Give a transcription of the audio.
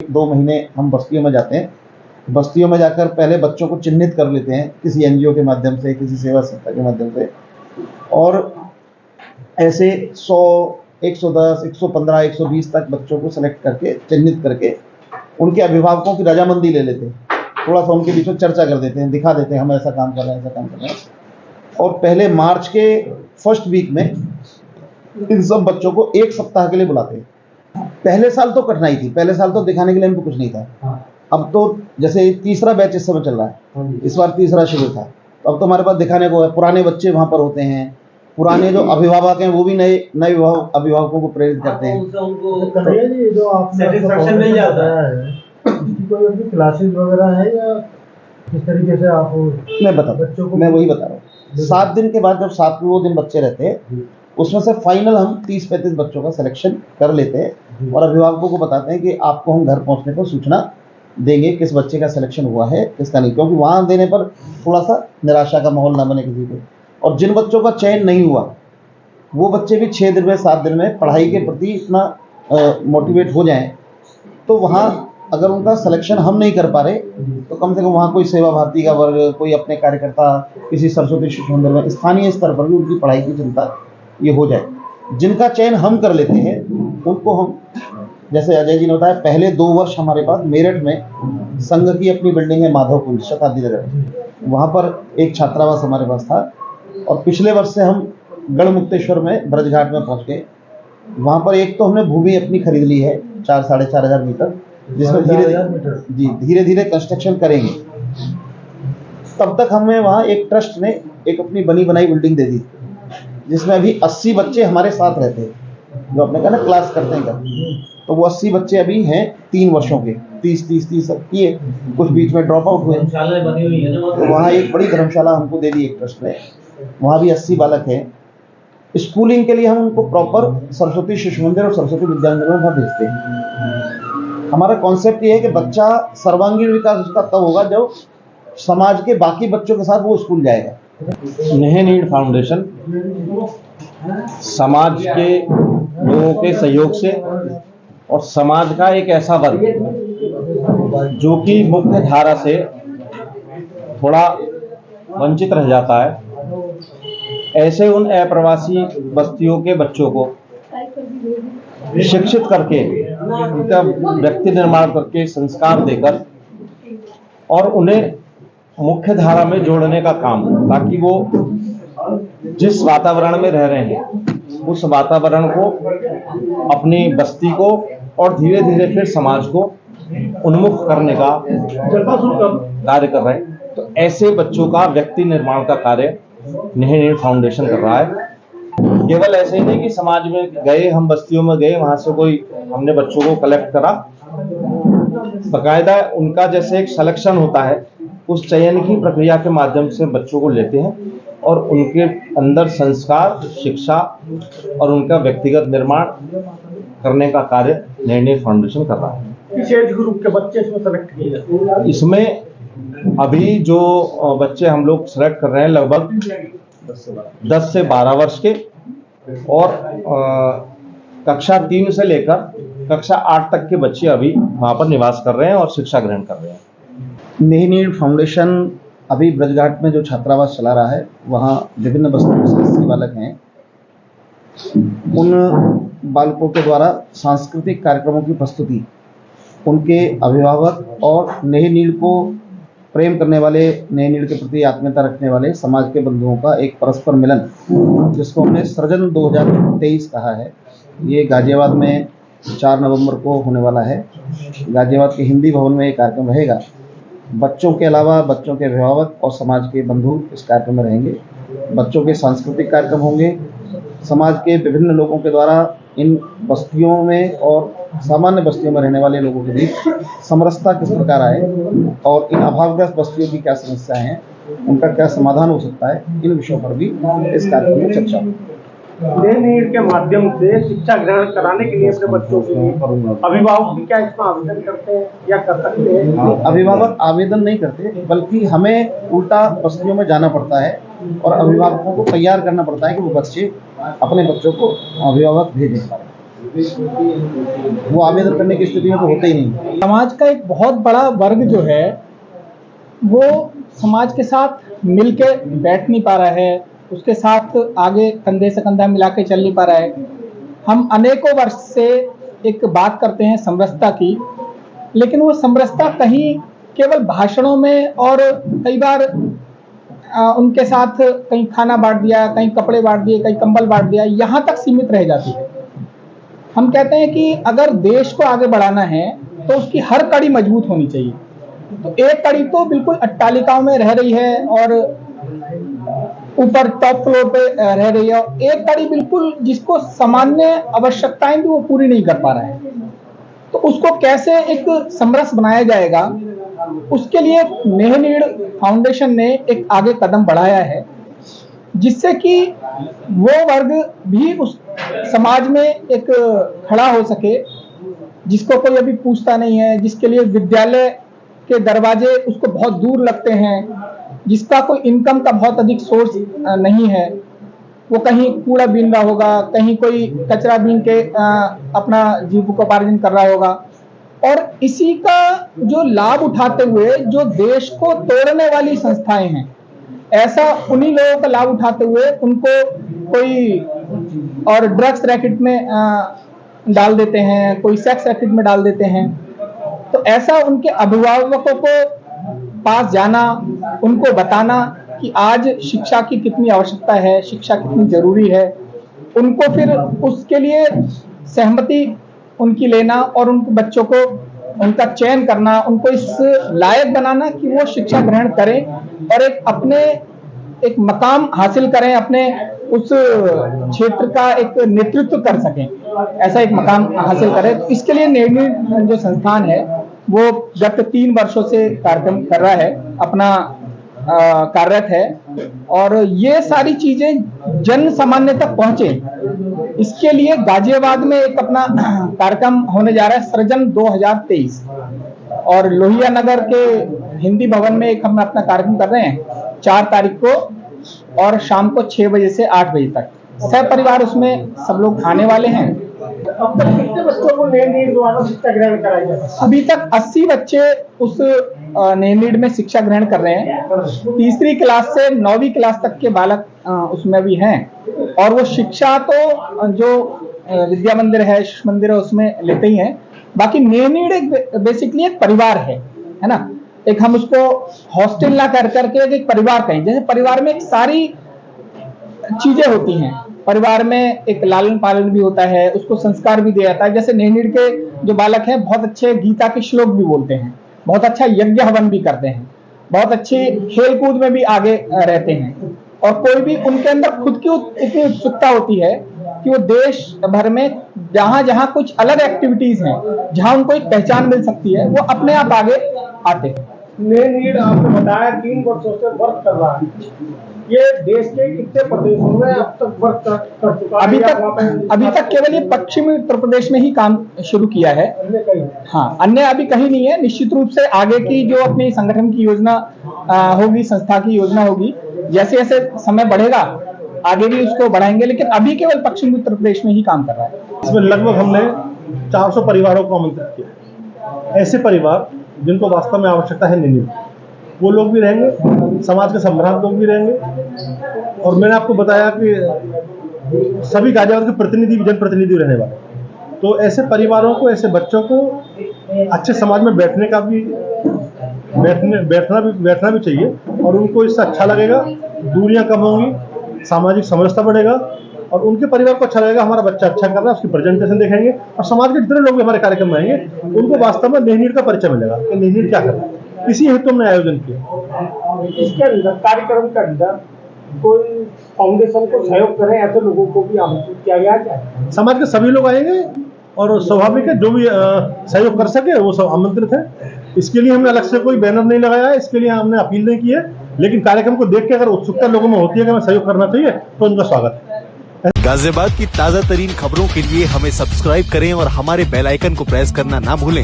2 महीने हम बस्तियों में जाते हैं। बस्तियों में जाकर पहले बच्चों को चिन्हित कर लेते हैं किसी एनजीओ के माध्यम से, किसी सेवा संस्था के माध्यम से, और ऐसे 100, 110, 115, 120 तक बच्चों को सेलेक्ट करके, चिन्हित करके उनके अभिभावकों की रजामंदी ले लेते हैं। थोड़ा सा उनके बीच में चर्चा कर देते हैं, दिखा देते हैं हम ऐसा काम कर रहे हैं, ऐसा काम कर रहे हैं। और पहले मार्च के फर्स्ट वीक में इन सब बच्चों को 1 सप्ताह के लिए बुलाते हैं। पहले साल तो कठिनाई थी, पहले साल तो दिखाने के लिए हमको कुछ नहीं था। अब तो जैसे तीसरा बैच इस समय चल रहा है, इस बार तीसरा शिविर था, तो अब तो हमारे पास दिखाने को है। पुराने बच्चे वहाँ पर होते हैं, पुराने जो अभिभावक हैं वो भी नए अभिभावकों को प्रेरित करते हैं। कन्हैया जी, जो आपने मिल जाता है, कोई अपनी क्लासेस वगैरह है या किस तरीके से आप मैं वही बता रहा हूँ। 7 दिन के बाद जब 7वें दिन बच्चे रहते हैं, उसमें से फाइनल हम 30-35 बच्चों का सिलेक्शन कर लेते हैं और अभिभावकों को बताते हैं कि आपको हम घर पहुंचने पर सूचना देंगे किस बच्चे का सिलेक्शन हुआ है, किसका नहीं, क्योंकि वहाँ देने पर थोड़ा सा निराशा का माहौल ना बने किसी को। और जिन बच्चों का चयन नहीं हुआ, वो बच्चे भी 6 दिन में, 7 दिन में पढ़ाई के प्रति इतना मोटिवेट हो जाएं, तो वहाँ अगर उनका सिलेक्शन हम नहीं कर पा रहे, तो कम से कम वहाँ कोई सेवा भारती का वर्ग, कोई अपने कार्यकर्ता किसी सरस्वती शिशु मंदिर में स्थानीय स्तर पर भी उनकी पढ़ाई की चिंता ये हो जाए। जिनका चयन हम कर लेते हैं उनको हम, जैसे अजय जी ने बताया, पहले 2 वर्ष हमारे पास मेरठ में संघ की अपनी बिल्डिंग है, माधवकुंज शताब्दी नगर, वहाँ पर एक छात्रावास हमारे पास था। और पिछले वर्ष से हम गढ़मुक्तेश्वर में ब्रजघाट में पहुँच गए। वहाँ पर एक तो हमने भूमि अपनी खरीद ली है 4-4.5 हज़ार मीटर, जिसमें धीरे धीरे कंस्ट्रक्शन करेंगे। तब तक हमें वहाँ एक ट्रस्ट ने एक अपनी बनी बनाई बिल्डिंग दे दी, जिसमें अभी 80 बच्चे हमारे साथ रहते हैं, जो अपने कहा ना क्लास करते हैं कर, तो वो 80 बच्चे अभी हैं 3 वर्षों के, 30 किए, कुछ बीच में ड्रॉप आउट हुए। तो वहाँ एक बड़ी धर्मशाला हमको दे दी एक ट्रस्ट ने, वहाँ भी 80 बालक हैं। स्कूलिंग के लिए हम उनको प्रॉपर सरस्वती शिशु मंदिर और सरस्वती विद्या मंदिर में वहाँ भेजते हैं। हमारा कॉन्सेप्ट ये है कि बच्चा सर्वांगीण विकास उसका तब होगा जब समाज के बाकी बच्चों के साथ वो स्कूल जाएगा। नेह नीड फाउंडेशन समाज के लोगों के सहयोग से और समाज का एक ऐसा वर्ग जो कि मुख्य धारा से थोड़ा वंचित रह जाता है, ऐसे उन अप्रवासी बस्तियों के बच्चों को शिक्षित करके, उनका व्यक्ति निर्माण करके, संस्कार देकर और उन्हें मुख्य धारा में जोड़ने का काम, ताकि वो जिस वातावरण में रह रहे हैं उस वातावरण को, अपनी बस्ती को और धीरे धीरे फिर समाज को उन्मुख करने का कार्य कर रहे हैं। तो ऐसे बच्चों का व्यक्ति निर्माण का कार्य नेह नीड फाउंडेशन कर रहा है। केवल ऐसे ही नहीं कि समाज में गए, हम बस्तियों में गए, वहां से कोई हमने बच्चों को कलेक्ट करा, बाकायदा उनका जैसे एक सिलेक्शन होता है, उस चयन की प्रक्रिया के माध्यम से बच्चों को लेते हैं और उनके अंदर संस्कार, शिक्षा और उनका व्यक्तिगत निर्माण करने का कार्य नेह नीड फाउंडेशन कर रहा है। किस एज ग्रुप के बच्चे इसमें सेलेक्ट किए जाते हैं? इसमें अभी जो बच्चे हम लोग सेलेक्ट कर रहे हैं लगभग 10 से 12 वर्ष के, और कक्षा 3 से लेकर कक्षा 8 तक के बच्चे अभी वहाँ पर निवास कर रहे हैं और शिक्षा ग्रहण कर रहे हैं। नेह नीड फाउंडेशन अभी ब्रजघाट में जो छात्रावास चला रहा है, वहाँ विभिन्न बस्तियों से 80 बालक हैं। उन बालकों के द्वारा सांस्कृतिक कार्यक्रमों की प्रस्तुति, उनके अभिभावक और नेह नीड को प्रेम करने वाले, नेह नीड के प्रति आत्मीयता रखने वाले समाज के बंधुओं का एक परस्पर मिलन, जिसको हमने सृजन 2023 कहा है। ये गाजियाबाद में 4 नवंबर को होने वाला है। गाजियाबाद के हिंदी भवन में ये कार्यक्रम रहेगा। बच्चों के अलावा बच्चों के अभिभावक और समाज के बंधु इस कार्यक्रम में रहेंगे। बच्चों के सांस्कृतिक कार्यक्रम होंगे। समाज के विभिन्न लोगों के द्वारा इन बस्तियों में और सामान्य बस्तियों में रहने वाले लोगों के बीच समरसता किस प्रकार आए और इन अभावग्रस्त बस्तियों की क्या समस्याएं हैं, उनका क्या समाधान हो सकता है, इन विषयों पर भी इस कार्यक्रम में चर्चा होगी। नेह नीड के माध्यम से शिक्षा ग्रहण कराने के लिए अपने बच्चों के लिए अभिभावक भी क्या इसमें आवेदन करते हैं या कर सकते हैं? अभिभावक आवेदन नहीं करते, बल्कि हमें उल्टा बस्तियों में जाना पड़ता है और अभिभावकों को तैयार करना पड़ता है कि वो बच्चे अपने बच्चों को अभिभावक भेजें। वो आवेदन करने की स्थिति में तो होते ही नहीं। समाज का एक बहुत बड़ा वर्ग जो है वो समाज के साथ मिलके बैठ नहीं पा रहा है, उसके साथ आगे कंधे से कंधा मिला के चल नहीं पा रहा है। हम अनेकों वर्ष से एक बात करते हैं समरसता की, लेकिन वो समरसता कहीं केवल भाषणों में और कई बार उनके साथ कहीं खाना बांट दिया, कहीं कपड़े बांट दिए, कहीं कंबल बांट दिया, यहाँ तक सीमित रह जाती है। हम कहते हैं कि अगर देश को आगे बढ़ाना है तो उसकी हर कड़ी मजबूत होनी चाहिए। तो एक कड़ी तो बिल्कुल अट्टालिकाओं में रह रही है और ऊपर टॉप फ्लोर पे रह रही है, और एक कड़ी बिल्कुल जिसको सामान्य आवश्यकताएं भी वो पूरी नहीं कर पा रहा है। तो उसको कैसे एक समरस बनाया जाएगा, उसके लिए नेहनीड फाउंडेशन ने एक आगे कदम बढ़ाया है, जिससे कि वो वर्ग भी उस समाज में एक खड़ा हो सके जिसको कोई अभी पूछता नहीं है, जिसके लिए विद्यालय के दरवाजे उसको बहुत दूर लगते हैं, जिसका कोई इनकम का बहुत अधिक सोर्स नहीं है। वो कहीं कूड़ा बीन रहा होगा, कहीं कोई कचरा बीन के अपना जीविकोपार्जन कर रहा होगा, और इसी का जो लाभ उठाते हुए जो देश को तोड़ने वाली संस्थाएं हैं, ऐसा उन्हीं लोगों का लाभ उठाते हुए उनको कोई और ड्रग्स रैकेट में डाल देते हैं, कोई सेक्स रैकेट में डाल देते हैं। तो ऐसा उनके अभिभावकों को पास जाना, उनको बताना कि आज शिक्षा की कितनी आवश्यकता है, शिक्षा कितनी जरूरी है, उनको फिर उसके लिए सहमति उनकी लेना और उन बच्चों को उनका चयन करना, उनको इस लायक बनाना कि वो शिक्षा ग्रहण करें और एक अपने एक मकाम हासिल करें, अपने उस क्षेत्र का एक नेतृत्व कर सकें, ऐसा एक मकाम हासिल करें। तो इसके लिए नेहनीड जो संस्थान है वो गत 3 वर्षों से कार्यक्रम कर रहा है, अपना कार्यरत है, और ये सारी चीजें जन सामान्य तक पहुंचे, इसके लिए गाजियाबाद में एक अपना कार्यक्रम होने जा रहा है, सृजन 2023, और लोहिया नगर के हिंदी भवन में एक हम अपना कार्यक्रम कर रहे हैं 4 तारीख को, और शाम को 6 बजे से 8 बजे तक सहपरिवार उसमें सब लोग आने वाले हैं। अब तक कितने बच्चों को नेहनीड द्वारा शिक्षा ग्रहण कराई जाती है? अभी तक 80 बच्चे उस नेहनीड में शिक्षा ग्रहण कर रहे हैं। तीसरी क्लास से 9वीं क्लास तक के बालक उसमें भी हैं, और वो शिक्षा तो जो विद्या मंदिर है, शिशु मंदिर है, उसमें लेते ही हैं। बाकी नेहनीड एक बेसिकली एक परिवार है ना, एक हम उसको हॉस्टल ना कर करके एक परिवार कहें। जैसे परिवार में सारी चीजें होती हैं, परिवार में एक लालन पालन भी होता है, उसको संस्कार भी दिया जाता है। जैसे नेहनीड के जो बालक हैं बहुत अच्छे गीता के श्लोक भी बोलते हैं, बहुत अच्छा यज्ञ हवन भी करते हैं, बहुत अच्छी खेल कूद में भी आगे रहते हैं, और कोई भी उनके अंदर खुद की इतनी उत्सुकता होती है कि वो देश भर में जहां जहां कुछ अलग एक्टिविटीज हैं, जहां उनको एक पहचान मिल सकती है, वो अपने आप आगे आते हैं। नेहनीड आपने बताया 3 वर्षों से वर्क कर रहा है, ये देश के कितने प्रदेशों में अब तक वर्क कर चुका है? अभी तक केवल ये पश्चिमी उत्तर प्रदेश में ही काम शुरू किया है। हाँ, अन्य अभी कहीं नहीं है। निश्चित रूप से आगे की जो अपनी संगठन की योजना होगी, संस्था की योजना होगी, जैसे जैसे समय बढ़ेगा आगे भी उसको बढ़ाएंगे, लेकिन अभी केवल पश्चिमी उत्तर प्रदेश में ही काम कर रहा है। इसमें लगभग हमने 400 परिवारों को आमंत्रित किया, ऐसे परिवार जिनको वास्तव में आवश्यकता है नेहनीड, वो लोग भी रहेंगे, समाज के सम्राट लोग भी रहेंगे, और मैंने आपको बताया कि सभी गाजियाबाद के प्रतिनिधि, जनप्रतिनिधि रहने वाले। तो ऐसे परिवारों को, ऐसे बच्चों को अच्छे समाज में बैठने का भी बैठना भी चाहिए, और उनको इससे अच्छा लगेगा, दूरियां कम होंगी, सामाजिक समरसता बढ़ेगा, और उनके परिवार को अच्छा लगेगा हमारा बच्चा अच्छा कर रहा है, उसकी प्रेजेंटेशन देखेंगे, और समाज के जितने लोग भी हमारे कार्यक्रम में आएंगे उनको वास्तव में नेहनीड का परिचय मिलेगा कि नेहनीड क्या कर रहा है। इसी हेतु हमने आयोजन किया। इसके अंदर कार्यक्रम के अंदर कोई फाउंडेशन को सहयोग करें, ऐसे लोगों को भी आमंत्रित किया गया है? समाज के सभी लोग आएंगे, और स्वाभाविक है जो भी सहयोग कर सके वो सब आमंत्रित है। इसके लिए हमने अलग से कोई बैनर नहीं लगाया है, इसके लिए हमने अपील नहीं की है, लेकिन कार्यक्रम को देख के अगर उत्सुकता लोगों में होती है कि हमें सहयोग करना चाहिए तो उनका स्वागत है। गाजियाबाद की ताजा तरीन खबरों के लिए हमें सब्सक्राइब करें और हमारे बेल आइकन को प्रेस करना ना भूलें।